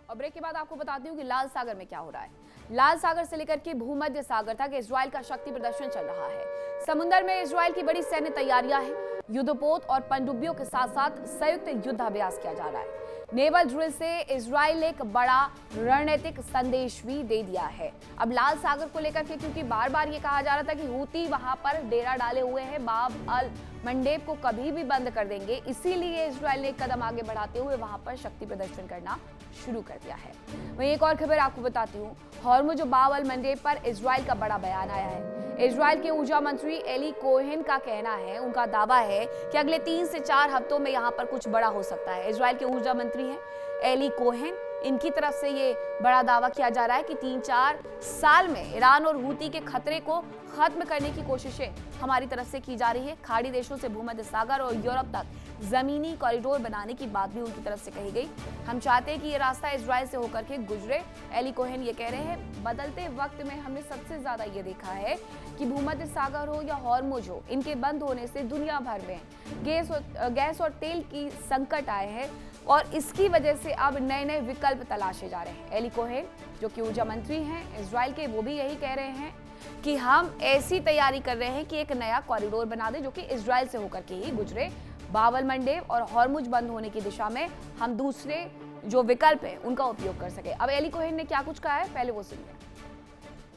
और ब्रेक के बाद आपको बताती हूँ कि लाल सागर में क्या हो रहा है। लाल सागर से लेकर के भूमध्य सागर तक इजराइल का शक्ति प्रदर्शन चल रहा है। समुद्र में इजराइल की बड़ी सैन्य तैयारियां हैं। युद्धपोत और पनडुब्बियों के साथ साथ संयुक्त युद्धाभ्यास किया जा रहा है। नेवल ड्रिल से इजराइल ने एक बड़ा रणनीतिक संदेश भी दे दिया है। अब लाल सागर को लेकर के क्योंकि बार बार ये कहा जा रहा था कि हूती वहां पर डेरा डाले हुए हैं, बाब अल मंडेब को कभी भी बंद कर देंगे, इसीलिए इजराइल ने एक कदम आगे बढ़ाते हुए वहां पर शक्ति प्रदर्शन करना शुरू कर दिया है। वहीं एक और खबर आपको बताती हूँ, हॉर्मुज बाब अल मंडेब पर इजराइल का बड़ा बयान आया है। इजराइल के ऊर्जा मंत्री एली कोहेन का कहना है, उनका दावा है कि अगले 3 से 4 हफ्तों में यहाँ पर कुछ बड़ा हो सकता है। इजराइल के ऊर्जा मंत्री हैं एली कोहेन, इनकी तरफ से ये बड़ा दावा किया जा रहा है कि 3-4 साल में ईरान और हूती के खतरे को खत्म करने की कोशिशें हमारी तरफ से की जा रही है। खाड़ी देशों से भूमध्य सागर और यूरोप तक जमीनी कॉरिडोर बनाने की बात भी उनकी तरफ से कही गई। हम चाहते हैं कि ये रास्ता इजराइल से होकर के गुजरे। एली कोहेन ये कह रहे हैं, बदलते वक्त में हमने सबसे ज्यादा ये देखा है कि भूमध्य सागर हो या हॉर्मुज हो, इनके बंद होने से दुनिया भर में गैस और तेल की संकट आए हैं और इसकी वजह से अब नए नए विकल्प तलाशे जा रहे हैं। एली कोहेन जो कि ऊर्जा मंत्री हैं इजराइल के, वो भी यही कह रहे हैं कि हम ऐसी तैयारी कर रहे हैं कि एक नया कॉरिडोर बना दे जो कि इजराइल से होकर के ही गुजरे। बाब अल मंडेब और हॉर्मुज बंद होने की दिशा में हम दूसरे जो विकल्प है उनका उपयोग कर सके। अब एली कोहेन ने क्या कुछ कहा है, पहले वो सुनिए।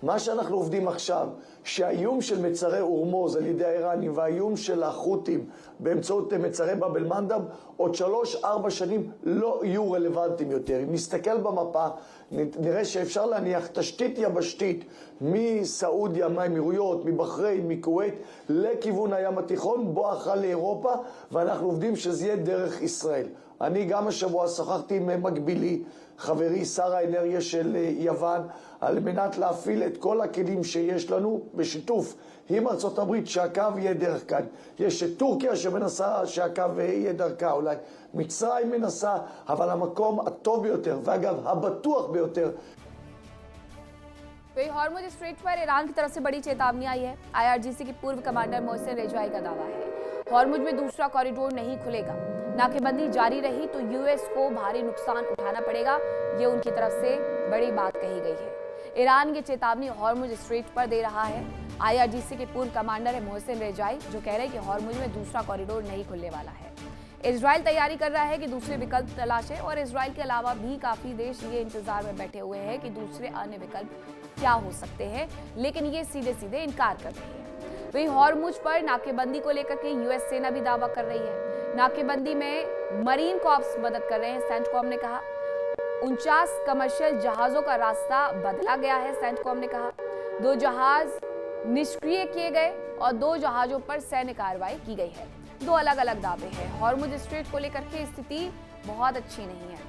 מה שאנחנו עובדים עכשיו, שהאיום של מצרי הורמוז על ידי האיראנים והאיום של החות'ים באמצעות מצרי באב אל מנדב עוד 3-4 שנים לא יהיו רלוונטיים יותר. אם נסתכל במפה, נראה שאפשר להניח תשתית יבשתית מסעודיה, מהאמירויות, מבחריין, מכווית, לכיוון הים התיכון, בואכה לאירופה, ואנחנו עובדים שזה יהיה דרך ישראל. אני גם השבוע שוחחתי עם מקבילי, חברי שר האנרגיה של יוון, על מנת להפעיל את כל הכלים שיש לנו בשיתוף עם ארצות הברית שהקו יהיה דרך כאן. יש את טורקיה שמנסה שהקו יהיה דרכה, אולי מצרים מנסה, אבל המקום הטוב ביותר, ואגב הבטוח ביותר. हॉर्मुज स्ट्रेट पर ईरान की तरफ से बड़ी चेतावनी आई है। IRGC के पूर्व कमांडर मोहसिन रेजाई का दावा है, हॉर्मुज में दूसरा कॉरिडोर नहीं खुलेगा। नाकेबंदी जारी रही तो यूएस को भारी नुकसान उठाना पड़ेगा, ये उनकी तरफ से बड़ी बात कही गई है। ईरान ये चेतावनी हॉर्मुज स्ट्रेट पर दे रहा है। IRGC के पूर्व कमांडर है मोहसिन रेजाई, जो कह रहे हैं कि हॉर्मुज में दूसरा कॉरिडोर नहीं खुलने वाला है। इजराइल तैयारी कर रहा है कि दूसरे विकल्प तलाशे और इजराइल के अलावा भी काफी देश ये इंतजार में बैठे हुए हैं कि दूसरे अन्य विकल्प क्या हो सकते हैं, लेकिन ये सीधे सीधे इनकार कर रहे हैं। वही हॉर्मुज पर नाकेबंदी को लेकर के यूएस सेना भी दावा कर रही है। नाकेबंदी में मरीन कॉर्प्स मदद कर रहे हैं, सेंटकॉम ने कहा। 49 कमर्शियल जहाजों का रास्ता बदला गया है, सेंटकॉम ने कहा। 2 जहाज निष्क्रिय किए गए और 2 जहाजों पर सैन्य कार्रवाई की गई है। 2 अलग अलग दावे हैं। हॉर्मुज स्ट्रेट को लेकर के स्थिति बहुत अच्छी नहीं है।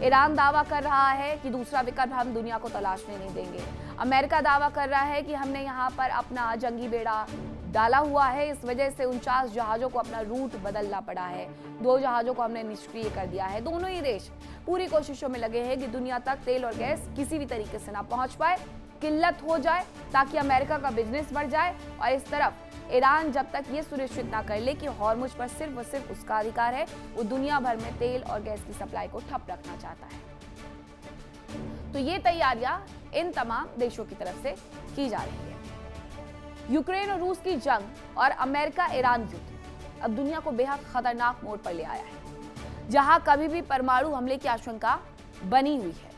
ईरान दावा कर रहा है कि दूसरा विकल्प हम दुनिया को तलाशने नहीं देंगे। अमेरिका दावा कर रहा है कि हमने यहाँ पर अपना जंगी बेड़ा डाला हुआ है, इस वजह से 49 जहाजों को अपना रूट बदलना पड़ा है। 2 जहाजों को हमने निष्क्रिय कर दिया है। दोनों ही देश पूरी कोशिशों में लगे हैं कि दुनिया तक तेल और गैस किसी भी तरीके से ना पहुंच पाए, किल्लत हो जाए, ताकि अमेरिका का बिजनेस बढ़ जाए। और इस तरफ ईरान जब तक ये सुनिश्चित ना कर ले कि हॉर्मुज पर सिर्फ और सिर्फ उसका अधिकार है, वो दुनिया भर में तेल और गैस की सप्लाई को ठप रखना चाहता है। तो ये तैयारियां इन तमाम देशों की तरफ से की जा रही है। यूक्रेन और रूस की जंग और अमेरिका ईरान युद्ध अब दुनिया को बेहद खतरनाक मोड़ पर ले आया है, जहां कभी भी परमाणु हमले की आशंका बनी हुई है।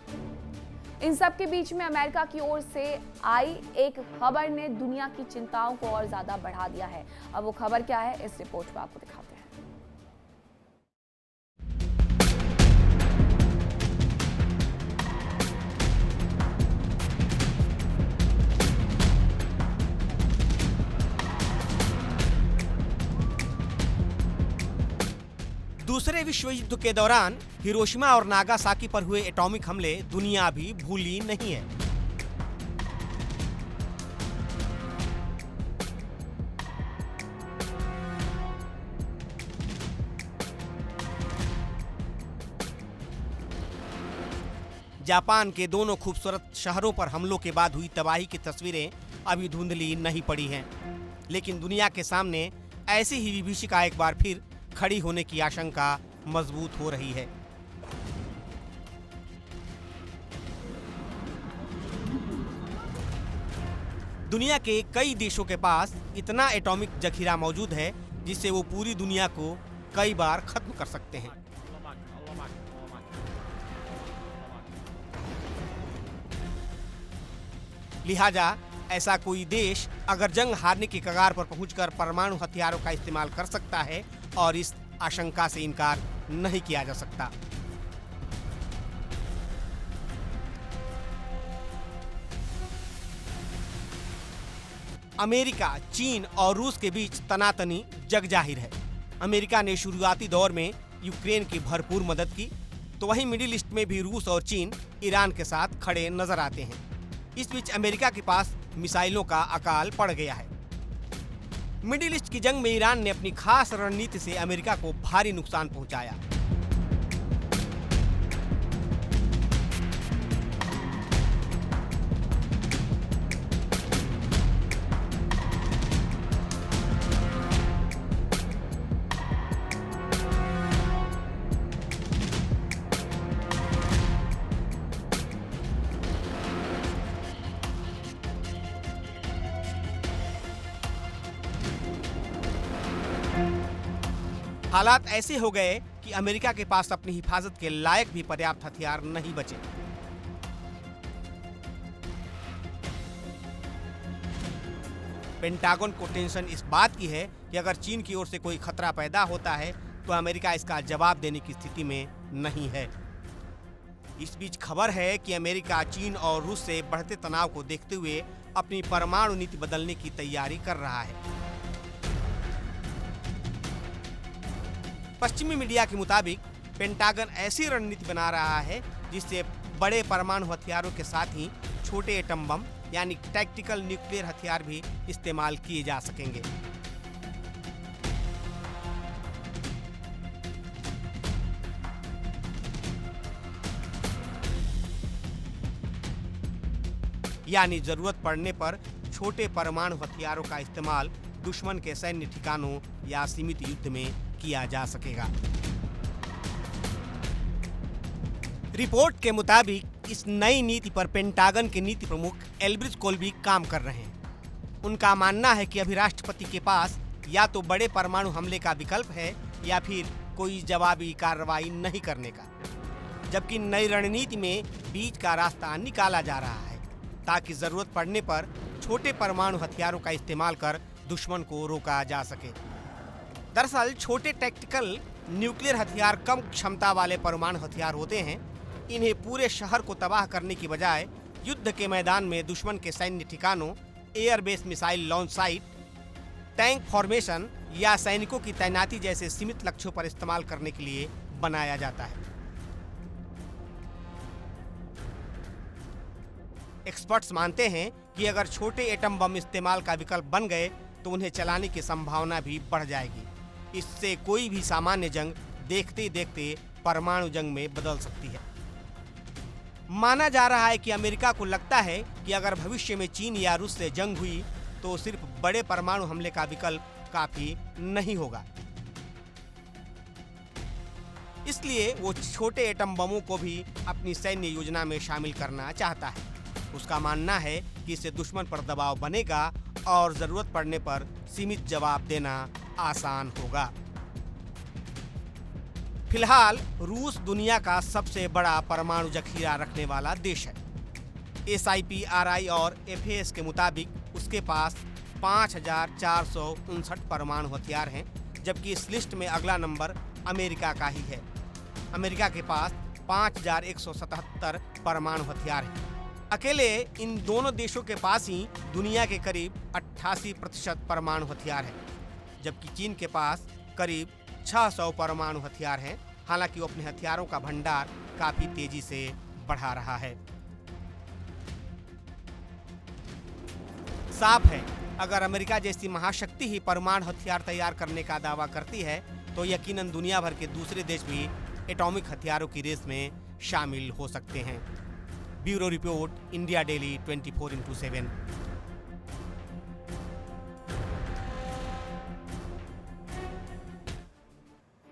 इन सब के बीच में अमेरिका की ओर से आई एक खबर ने दुनिया की चिंताओं को और ज्यादा बढ़ा दिया है। अब वो खबर क्या है, इस रिपोर्ट में आपको दिखाते हैं। दूसरे विश्व युद्ध के दौरान हिरोशिमा और नागासाकी पर हुए एटॉमिक हमले दुनिया अभी भूली नहीं है। जापान के दोनों खूबसूरत शहरों पर हमलों के बाद हुई तबाही की तस्वीरें अभी धुंधली नहीं पड़ी हैं, लेकिन दुनिया के सामने ऐसी ही विभीषिका एक बार फिर खड़ी होने की आशंका मजबूत हो रही है। दुनिया के कई देशों के पास इतना एटॉमिक जखीरा मौजूद है जिससे वो पूरी दुनिया को कई बार खत्म कर सकते हैं। लिहाजा ऐसा कोई देश अगर जंग हारने की कगार पर पहुंचकर परमाणु हथियारों का इस्तेमाल कर सकता है और इस आशंका से इनकार नहीं किया जा सकता। अमेरिका, चीन और रूस के बीच तनातनी जग जाहिर है। अमेरिका ने शुरुआती दौर में यूक्रेन की भरपूर मदद की, तो वहीं मिडिल ईस्ट में भी रूस और चीन ईरान के साथ खड़े नजर आते हैं। इस बीच अमेरिका के पास मिसाइलों का अकाल पड़ गया है। मिडिल ईस्ट की जंग में ईरान ने अपनी खास रणनीति से अमेरिका को भारी नुकसान पहुंचाया। हालात ऐसे हो गए कि अमेरिका के पास अपनी हिफाजत के लायक भी पर्याप्त हथियार नहीं बचे। पेंटागन को टेंशन इस बात की है कि अगर चीन की ओर से कोई खतरा पैदा होता है तो अमेरिका इसका जवाब देने की स्थिति में नहीं है। इस बीच खबर है कि अमेरिका चीन और रूस से बढ़ते तनाव को देखते हुए अपनी परमाणु नीति बदलने की तैयारी कर रहा है। पश्चिमी मीडिया के मुताबिक पेंटागन ऐसी रणनीति बना रहा है जिससे बड़े परमाणु हथियारों के साथ ही छोटे एटम बम यानी टैक्टिकल न्यूक्लियर हथियार भी इस्तेमाल किए जा सकेंगे। यानी जरूरत पड़ने पर छोटे परमाणु हथियारों का इस्तेमाल दुश्मन के सैन्य ठिकानों या सीमित युद्ध में किया जा सकेगा। रिपोर्ट के मुताबिक इस नई नीति पर पेंटागन के नीति प्रमुख एल्ब्रिज कोल्बी काम कर रहे हैं। उनका मानना है कि अभी राष्ट्रपति के पास या तो बड़े परमाणु हमले का विकल्प है या फिर कोई जवाबी कार्रवाई नहीं करने का, जबकि नई रणनीति में बीच का रास्ता निकाला जा रहा है ताकि जरूरत पड़ने पर छोटे परमाणु हथियारों का इस्तेमाल कर दुश्मन को रोका जा सके। दरअसल छोटे टैक्टिकल न्यूक्लियर हथियार कम क्षमता वाले परमाणु हथियार होते हैं। इन्हें पूरे शहर को तबाह करने की बजाय युद्ध के मैदान में दुश्मन के सैन्य ठिकानों, airbase missile launch site, tank formation या सैनिकों की तैनाती जैसे सीमित लक्ष्यों पर इस्तेमाल करने के लिए बनाया जाता है। एक्सपर्ट्स मानते हैं कि अगर छोटे एटम बम इस्तेमाल का विकल्प बन गए तो उन्हें चलाने की संभावना भी बढ़ जाएगी। इससे कोई भी सामान्य जंग देखते देखते परमाणु जंग में बदल सकती है। माना जा रहा है कि अमेरिका को लगता है कि अगर भविष्य में चीन या रूस से जंग हुई तो सिर्फ बड़े परमाणु हमले का विकल्प काफी नहीं होगा। इसलिए वो छोटे एटम बमों को भी अपनी सैन्य योजना में शामिल करना चाहता है। उसका मानना है कि इससे दुश्मन पर दबाव बनेगा और जरूरत पड़ने पर सीमित जवाब देना आसान होगा। फिलहाल रूस दुनिया का सबसे बड़ा परमाणु जखीरा रखने वाला देश है। SIPRI और FAS के मुताबिक उसके पास 5,459 परमाणु हथियार हैं, जबकि इस लिस्ट में अगला नंबर अमेरिका का ही है। अमेरिका के पास 5,177 परमाणु हथियार हैं। अकेले इन दोनों देशों के पास ही दुनिया के करीब 88% परमाणु हथियार हैं, जबकि चीन के पास करीब 600 परमाणु हथियार हैं। हालांकि वो अपने हथियारों का भंडार काफी तेजी से बढ़ा रहा है। साफ है, अगर अमेरिका जैसी महाशक्ति ही परमाणु हथियार तैयार करने का दावा करती है तो यकीनन दुनिया भर के दूसरे देश भी एटॉमिक हथियारों की रेस में शामिल हो सकते हैं। Bureau report, India daily 24x7।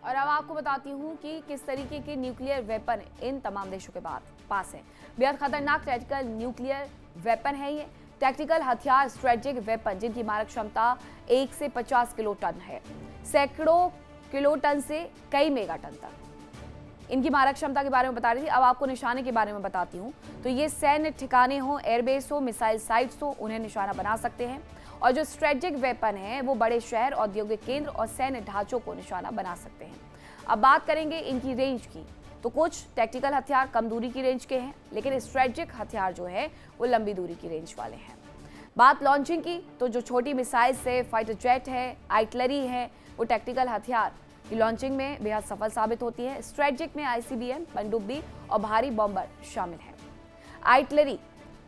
और अब आपको बताती हूँ कि किस तरीके के न्यूक्लियर वेपन इन तमाम देशों के पास हैं। बेहद खतरनाक टैक्टिकल न्यूक्लियर वेपन है ये। टैक्टिकल हथियार स्ट्रेटेजिक वेपन जिनकी मारक क्षमता 1 से 50 किलो टन है, सैकड़ों किलो टन से कई मेगा टन तक। इनकी मारक क्षमता के बारे में बता रही थी। अब आपको निशाने के बारे में बताती हूँ। तो ये सैन्य ठिकाने हो, एयरबेस हो, मिसाइल साइट्स हो, उन्हें निशाना बना सकते हैं। और जो स्ट्रेटेजिक वेपन है वो बड़े शहर, औद्योगिक केंद्र और सैन्य ढांचों को निशाना बना सकते हैं। अब बात करेंगे इनकी रेंज की। तो कुछ टैक्टिकल हथियार कम दूरी की रेंज के हैं, लेकिन स्ट्रेटेजिक हथियार जो है वो लंबी दूरी की रेंज वाले हैं। बात लॉन्चिंग की, तो जो छोटी मिसाइल से फाइटर जेट है, आर्टिलरी है, वो टैक्टिकल हथियार की लॉन्चिंग में बेहद सफल साबित होती है। स्ट्रेटेजिक में आईसीबीएम, पनडुब्बी और भारी बॉम्बर शामिल हैं। आर्टिलरी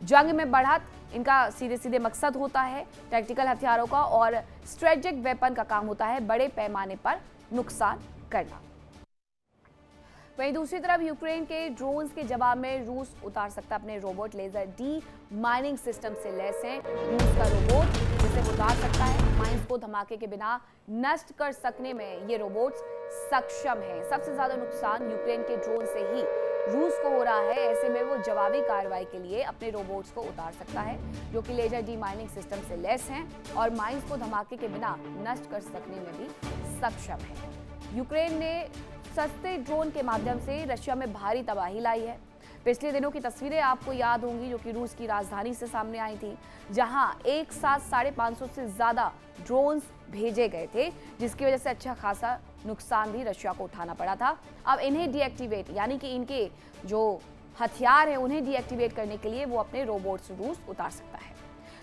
जंग में बढ़त, इनका सीधे सीधे मकसद होता है टैक्टिकल हथियारों का, और स्ट्रेटेजिक वेपन का काम होता है बड़े पैमाने पर नुकसान करना। वहीं दूसरी तरफ यूक्रेन के ड्रोन्स के जवाब में रूस उतार सकता अपने robot laser demining system से लैस है। रूस का रोबोट जिसे उतार सकता है, माइंस को धमाके के बिना नष्ट कर सकने में ये रोबोट्स सक्षम है। सबसे ज्यादा नुकसान यूक्रेन के ड्रोन से ही रूस को हो रहा है। ऐसे में वो जवाबी कार्रवाई के लिए अपने रोबोट्स को उतार सकता है, जो कि लेजर डी माइनिंग सिस्टम से लैस हैं और माइंस को धमाके के बिना नष्ट कर सकने में भी सक्षम है। यूक्रेन ने सस्ते ड्रोन के माध्यम से रशिया में भारी तबाही लाई है। पिछले दिनों की तस्वीरें आपको याद होंगी, जो कि रूस की राजधानी से सामने आई थी, जहां एक साथ 550 से ज्यादा ड्रोन्स भेजे गए थे, जिसकी वजह से अच्छा खासा नुकसान भी रशिया को उठाना पड़ा था। अब इन्हें डीएक्टिवेट, यानी कि इनके जो हथियार हैं उन्हें डीएक्टिवेट करने के लिए वो अपने रोबोट्स रूस उतार सकता है।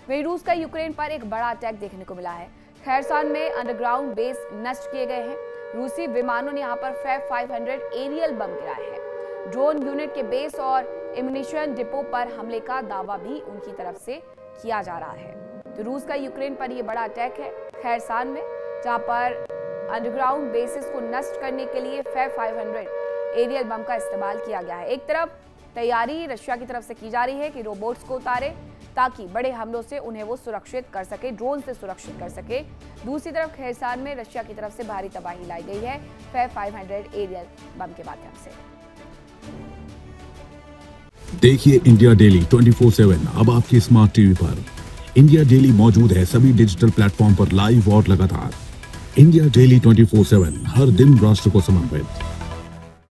वहीं रूस का यूक्रेन पर एक बड़ा अटैक देखने को मिला है। खैरसान में अंडरग्राउंड बेस नष्ट किए गए हैं। रूसी विमानों ने यहाँ पर फैब 500 एरियल बम गिराए हैं। ड्रोन यूनिट के बेस और एम्यूनिशन डिपो पर हमले का दावा भी उनकी तरफ से किया जा रहा है। तो रूस का यूक्रेन पर यह बड़ा अटैक है खैरसान में, जहाँ पर अंडरग्राउंड बेसिस को नष्ट करने के लिए फैब 500 एरियल बम का इस्तेमाल किया गया है। एक तरफ तैयारी रशिया की तरफ से की जा रही है कि रोबोट्स को उतारे ताकि बड़े हमलों से उन्हें वो सुरक्षित कर सके, ड्रोन से सुरक्षित कर सके। दूसरी तरफ खैरसान में रशिया की तरफ से भारी तबाही लाई गई है फैब 500 एरियल बम के माध्यम से। देखिए इंडिया डेली 24/7 अब आपकी स्मार्ट टीवी पर। इंडिया डेली मौजूद है सभी डिजिटल प्लेटफॉर्म पर लाइव और लगातार। इंडिया डेली 24/7 हर दिन राष्ट्र को समर्पित।